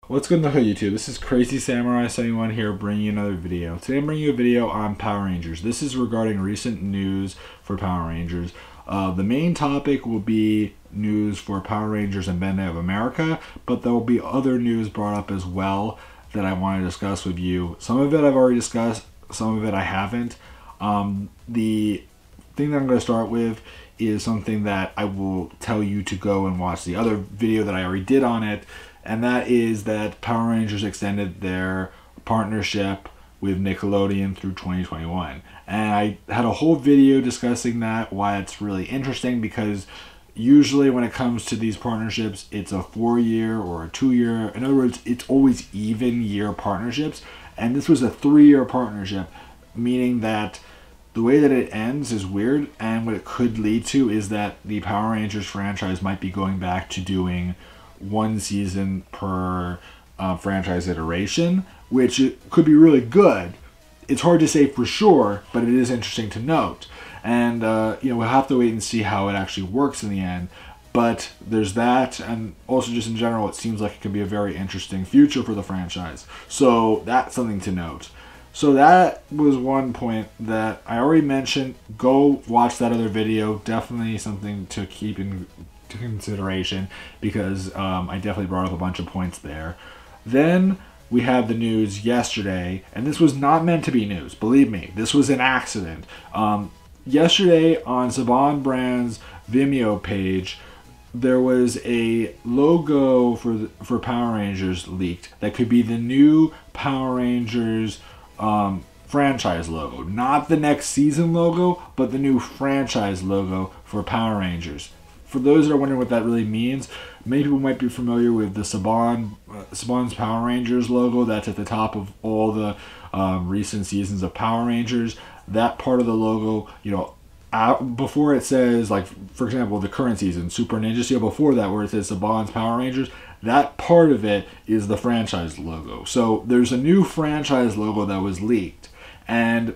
What's good in the hood, YouTube? This is Crazy Samurai 71 here, bringing you another video. Today I'm bringing you a video on Power Rangers. This is regarding recent news for Power Rangers. The main topic will be news for Power Rangers and Bandai of America, but there will be other news brought up as well that I want to discuss with you. Some of it I've already discussed, some of it I haven't. The thing that I'm going to start with is something that I will tell you to go and watch the other video that I already did on it, and that is that Power Rangers extended their partnership with Nickelodeon through 2021. And I had a whole video discussing that, why it's really interesting, because usually when it comes to these partnerships, it's a 4-year or a 2-year. In other words, it's always even year partnerships. And this was a 3-year partnership, meaning that the way that it ends is weird, and what it could lead to is that the Power Rangers franchise might be going back to doing one season per franchise iteration, which could be really good. It's hard to say for sure, but it is interesting to note. And we'll have to wait and see how it actually works in the end. But there's that, and also just in general, it seems like it could be a very interesting future for the franchise. So that's something to note. So that was one point that I already mentioned. Go watch that other video. Definitely something to keep in consideration, because I definitely brought up a bunch of points there. Then we had the news yesterday, and this was not meant to be news. Believe me, this was an accident. Yesterday on Saban Brand's Vimeo page, there was a logo for Power Rangers leaked that could be the new Power Rangers franchise logo. Not the next season logo, but the new franchise logo for Power Rangers. For those that are wondering what that really means, many people might be familiar with the Saban's Power Rangers logo that's at the top of all the recent seasons of Power Rangers. That part of the logo, before it says, like, for example, the current season, Super Ninja Steel, before that, where it says Saban's Power Rangers, that part of it is the franchise logo. So there's a new franchise logo that was leaked, and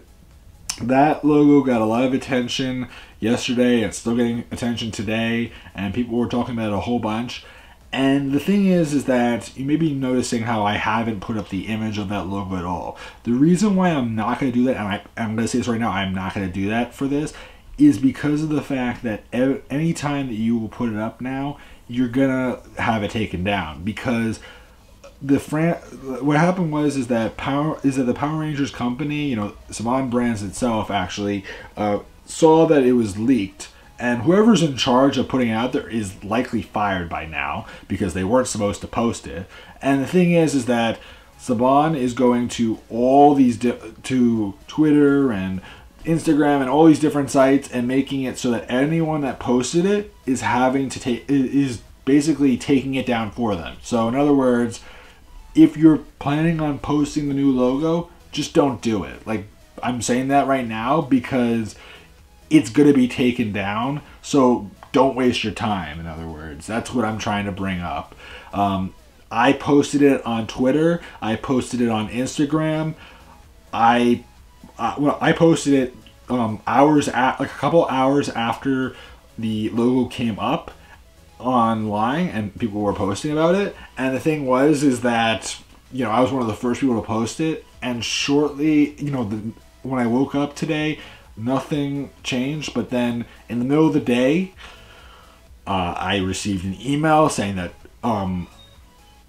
that logo got a lot of attention yesterday. It's still getting attention today, and people were talking about it a whole bunch. And the thing is that you may be noticing how I haven't put up the image of that logo at all. The reason why I'm not going to do that, and I'm going to say this right now, I'm not going to do that for this, is because of the fact that any time that you will put it up now, you're going to have it taken down. Because what happened is that the Power Rangers company, Saban Brands itself actually saw that it was leaked, and whoever's in charge of putting it out there is likely fired by now, because they weren't supposed to post it. And the thing is that Saban is going to all these to Twitter and Instagram and all these different sites, and making it so that anyone that posted it is basically taking it down for them. So in other words, if you're planning on posting the new logo, just don't do it. Like, I'm saying that right now because it's going to be taken down. So don't waste your time, in other words. That's what I'm trying to bring up. I posted it on Twitter. I posted it on Instagram. I posted it a couple hours after the logo came up online, and people were posting about it. And the thing is that I was one of the first people to post it, and shortly, when I woke up today, nothing changed. But then in the middle of the day, I received an email saying that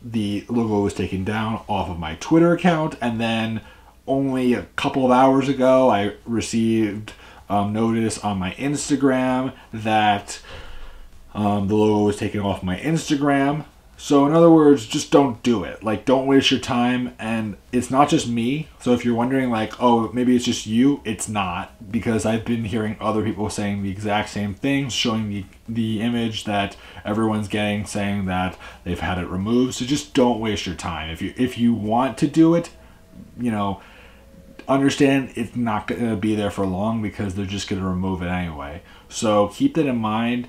the logo was taken down off of my Twitter account, and then only a couple of hours ago, I received notice on my Instagram that the logo was taken off my Instagram. So in other words, just don't do it. Like, don't waste your time. And it's not just me. So if you're wondering, like, oh, maybe it's just you, it's not, because I've been hearing other people saying the exact same thing, showing the image that everyone's getting, saying that they've had it removed. So just don't waste your time. If you want to do it, understand it's not going to be there for long, because they're just going to remove it anyway. So keep that in mind.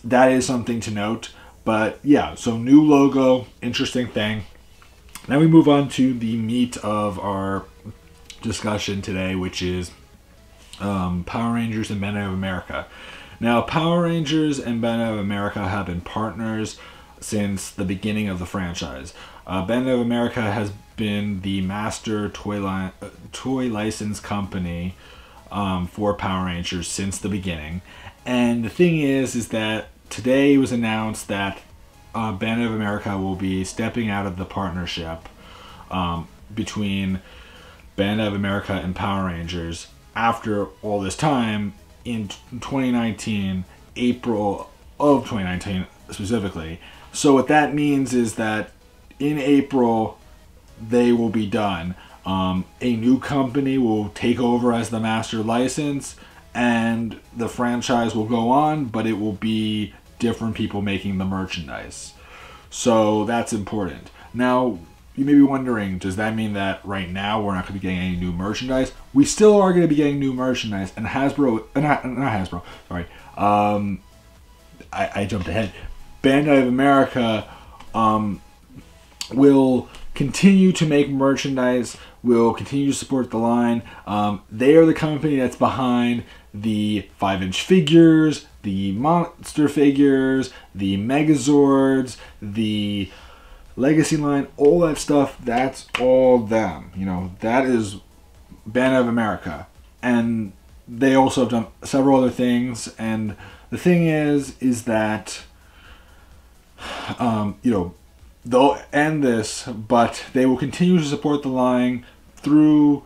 That is something to note. But yeah, so new logo, interesting thing. Now we move on to the meat of our discussion today, which is Power Rangers and Bandai of America. Now, Power Rangers and Bandai of America have been partners since the beginning of the franchise. Bandai of America has been the master toy license company for Power Rangers since the beginning. And the thing is that today it was announced that Bandai of America will be stepping out of the partnership between Bandai of America and Power Rangers after all this time in 2019, April of 2019 specifically. So what that means is that in April they will be done. A new company will take over as the master license, and the franchise will go on, but it will be different people making the merchandise. So that's important. Now, you may be wondering, does that mean that right now we're not going to be getting any new merchandise? We still are going to be getting new merchandise, and Hasbro, not Hasbro, sorry, I jumped ahead. Bandai of America will continue to make merchandise, will continue to support the line. They are the company that's behind the 5-inch figures, the monster figures, the Megazords, the Legacy line, all that stuff, that's all them. You know, that is Bandai of America. And they also have done several other things. And the thing is that, you know, they'll end this, but they will continue to support the line through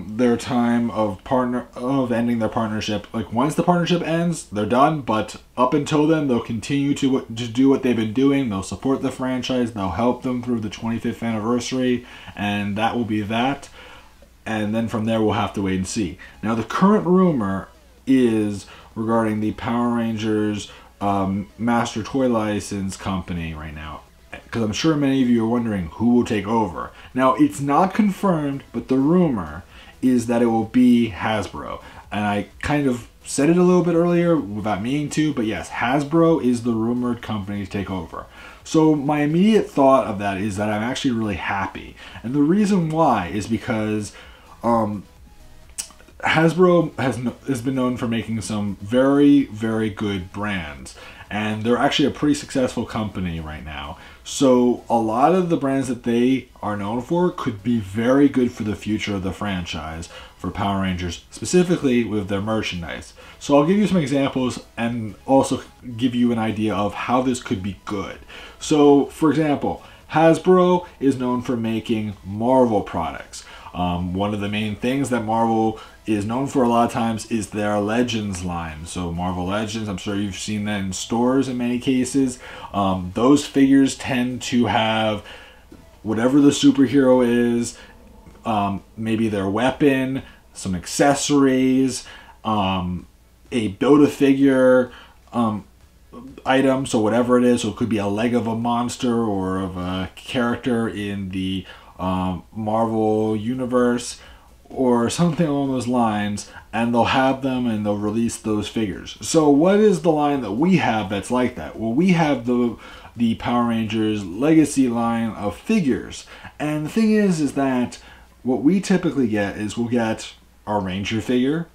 their time of ending their partnership. Like, once the partnership ends, they're done, but up until then, they'll continue to do what they've been doing. They'll support the franchise, they'll help them through the 25th anniversary, and that will be that. And then from there, we'll have to wait and see. Now, the current rumor is regarding the Power Rangers master toy license company right now, because I'm sure many of you are wondering who will take over. Now, it's not confirmed, but the rumor is that it will be Hasbro. And I kind of said it a little bit earlier without meaning to, but yes, Hasbro is the rumored company to take over. So my immediate thought of that is that I'm actually really happy. And the reason why is because Hasbro has been known for making some very, very good brands. And they're actually a pretty successful company right now. So a lot of the brands that they are known for could be very good for the future of the franchise for Power Rangers, specifically with their merchandise. So I'll give you some examples and also give you an idea of how this could be good. So, for example, Hasbro is known for making Marvel products. One of the main things that Marvel is known for a lot of times is their Legends line. So Marvel Legends, I'm sure you've seen that in stores in many cases. Those figures tend to have whatever the superhero is, maybe their weapon, some accessories, a Build-A-Figure item, so whatever it is. So it could be a leg of a monster or of a character in the Marvel universe or something along those lines, and they'll have them and they'll release those figures. So what is the line that we have that's like that? Well, we have the Power Rangers Legacy line of figures. And the thing is that what we typically get is we'll get our Ranger figure.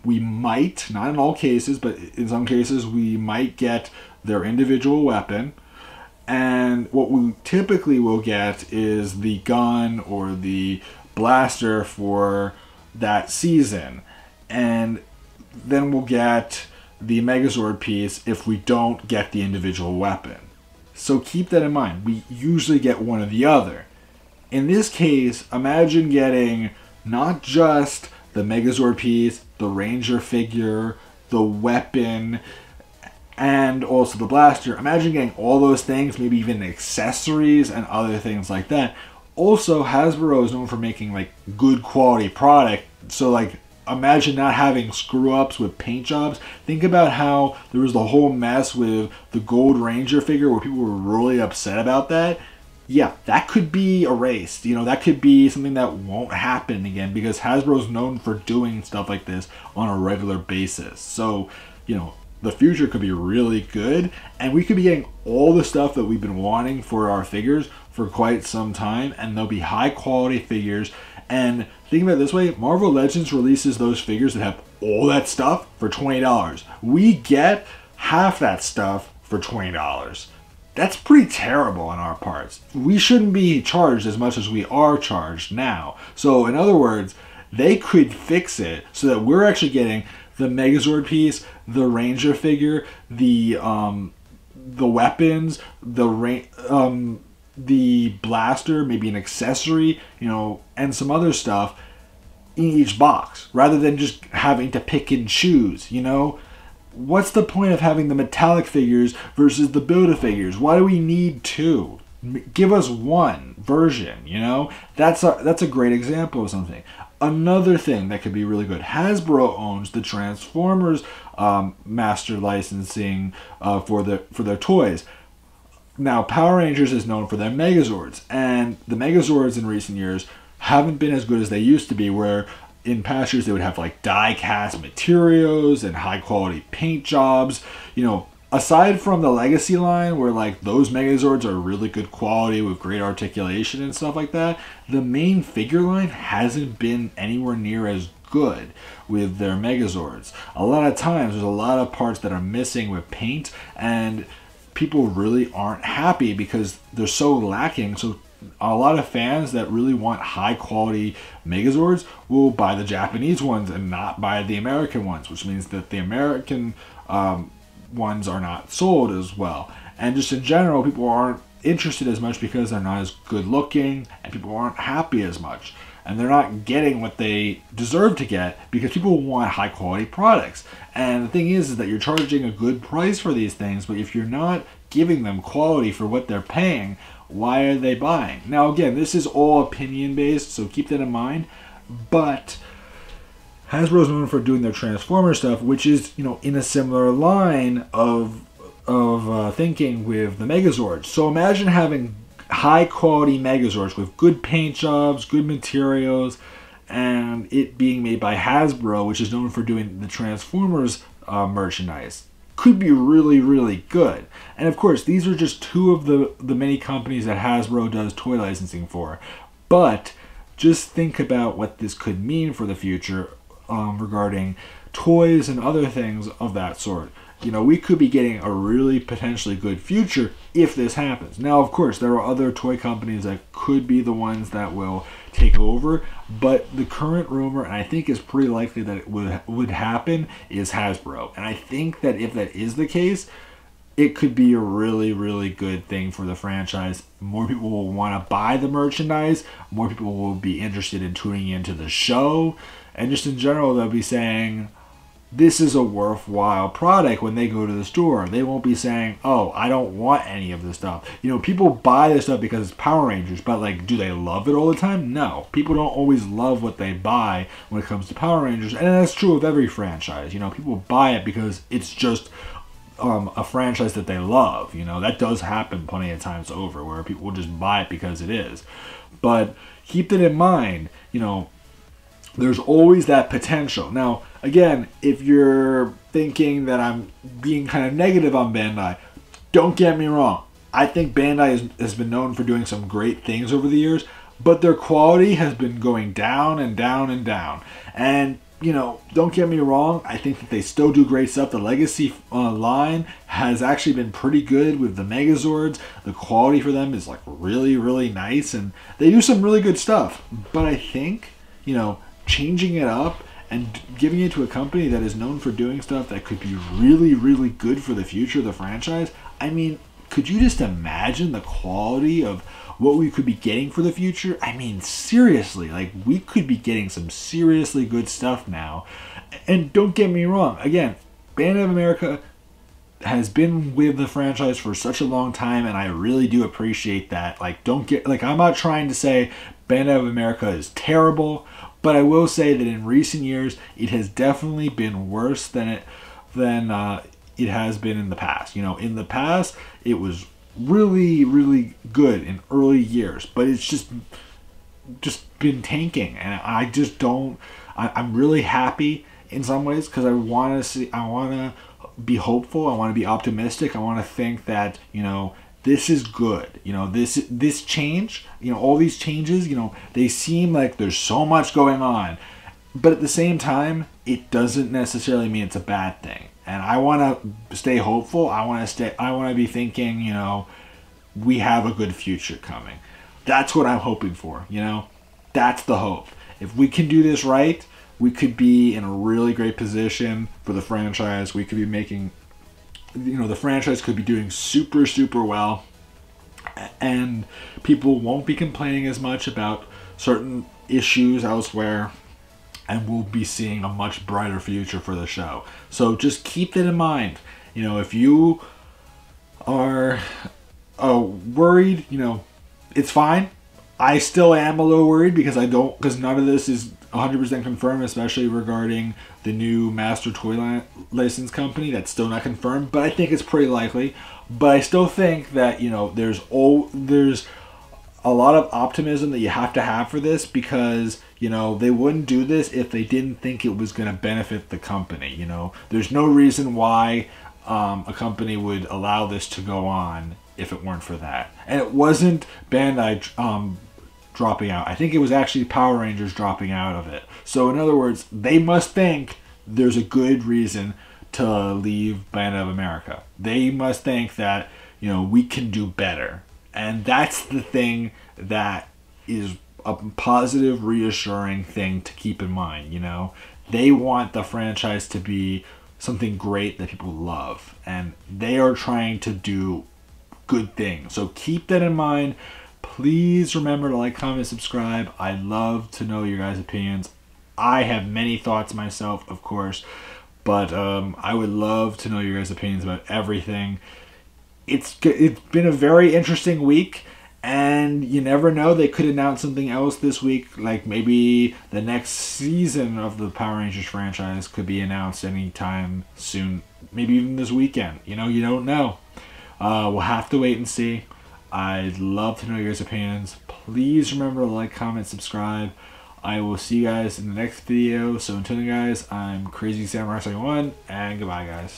We might, not in all cases, but in some cases, we might get their individual weapon. And what we typically will get is the gun or the blaster for that season. And then we'll get the Megazord piece if we don't get the individual weapon. So keep that in mind. We usually get one or the other. In this case, imagine getting not just the Megazord piece, the Ranger figure, the weapon, and also the blaster. Imagine getting all those things, maybe even accessories and other things like that. Also, Hasbro is known for making like good quality product. So like, imagine not having screw-ups with paint jobs. Think about how there was the whole mess with the Gold Ranger figure where people were really upset about that. Yeah, that could be erased. You know, that could be something that won't happen again because Hasbro's known for doing stuff like this on a regular basis. So, you know, the future could be really good, and we could be getting all the stuff that we've been wanting for our figures for quite some time, and they'll be high quality figures. And think about it this way, Marvel Legends releases those figures that have all that stuff for $20. We get half that stuff for $20. That's pretty terrible on our parts. We shouldn't be charged as much as we are charged now. So in other words, they could fix it so that we're actually getting the Megazord piece, the Ranger figure, the weapons, the blaster, maybe an accessory, and some other stuff in each box, rather than just having to pick and choose, What's the point of having the metallic figures versus the Build-A-Figures? Why do we need two? Give us one version, That's a great example of something. Another thing that could be really good, Hasbro owns the Transformers master licensing for their toys. Now, Power Rangers is known for their Megazords, and the Megazords in recent years haven't been as good as they used to be, where in past years they would have like die-cast materials and high-quality paint jobs. Aside from the Legacy line, where like those Megazords are really good quality with great articulation and stuff like that, the main figure line hasn't been anywhere near as good with their Megazords. A lot of times there's a lot of parts that are missing with paint, and people really aren't happy because they're so lacking. So a lot of fans that really want high quality Megazords will buy the Japanese ones and not buy the American ones, which means that the American ones are not sold as well. And just in general, people aren't interested as much because they're not as good looking, and people aren't happy as much, and they're not getting what they deserve to get because people want high quality products. And the thing is that you're charging a good price for these things, but if you're not giving them quality for what they're paying, why are they buying? Now again, this is all opinion based, so keep that in mind. But Hasbro is known for doing their Transformer stuff, which is, in a similar line of thinking with the Megazords. So imagine having high quality Megazords with good paint jobs, good materials, and it being made by Hasbro, which is known for doing the Transformers merchandise. Could be really, really good. And of course, these are just two of the many companies that Hasbro does toy licensing for. But just think about what this could mean for the future regarding toys and other things of that sort. We could be getting a really potentially good future if this happens. Now, of course, there are other toy companies that could be the ones that will take over, but the current rumor, and I think is pretty likely that it would happen, is Hasbro. And I think that if that is the case, it could be a really, really good thing for the franchise. More people will want to buy the merchandise. More people will be interested in tuning into the show. And just in general, they'll be saying, this is a worthwhile product when they go to the store. They won't be saying, oh, I don't want any of this stuff. People buy this stuff because it's Power Rangers, but like, do they love it all the time? No. People don't always love what they buy when it comes to Power Rangers. And that's true of every franchise. People buy it because it's just a franchise that they love. That does happen plenty of times over, where people will just buy it because it is. But keep that in mind, there's always that potential. Now, again, if you're thinking that I'm being kind of negative on Bandai, don't get me wrong. I think Bandai has been known for doing some great things over the years, but their quality has been going down and down and down. And, don't get me wrong, I think that they still do great stuff. The Legacy line has actually been pretty good with the Megazords. The quality for them is like really, really nice, and they do some really good stuff. But I think, changing it up and giving it to a company that is known for doing stuff that could be really, really good for the future of the franchise. I mean, could you just imagine the quality of what we could be getting for the future? I mean, seriously, like, we could be getting some seriously good stuff now. And don't get me wrong, again, Bandai of America has been with the franchise for such a long time, and I really do appreciate that. Like, I'm not trying to say Bandai of America is terrible, but I will say that in recent years, it has definitely been worse than it has been in the past. In the past, it was really, really good in early years, but it's just been tanking, and I just don't. I'm really happy in some ways because I want to be hopeful. I want to be optimistic. I want to think that this is good. This change, all these changes, they seem like there's so much going on. But at the same time, it doesn't necessarily mean it's a bad thing. And I want to stay hopeful. I want to be thinking, we have a good future coming. That's what I'm hoping for, you know? That's the hope. If we can do this right, we could be in a really great position for the franchise. We could be making, the franchise could be doing super, super well. And people won't be complaining as much about certain issues elsewhere. And we'll be seeing a much brighter future for the show. So just keep that in mind. If you are worried, it's fine. I still am a little worried because none of this is 100% confirmed, especially regarding the new master toy license company. That's still not confirmed, but I think it's pretty likely. But I still think that, there's a lot of optimism that you have to have for this, because, they wouldn't do this if they didn't think it was going to benefit the company. There's no reason why a company would allow this to go on if it weren't for that. And it wasn't Bandai dropping out. I think it was actually Power Rangers dropping out of it. So in other words, they must think there's a good reason to leave Bandai of America. They must think that, we can do better. And that's the thing that is a positive, reassuring thing to keep in mind. They want the franchise to be something great that people love, and they are trying to do good things. So keep that in mind. Please remember to like, comment, subscribe. I'd love to know your guys' opinions. I have many thoughts myself, of course, but I would love to know your guys' opinions about everything. It's been a very interesting week, and you never know, they could announce something else this week, like maybe the next season of the Power Rangers franchise could be announced anytime soon, maybe even this weekend. You don't know. We'll have to wait and see. I'd love to know your guys' opinions. Please remember to like, comment, subscribe. I will see you guys in the next video. So until then, guys, I'm Crazy Samurai 71, and goodbye, guys.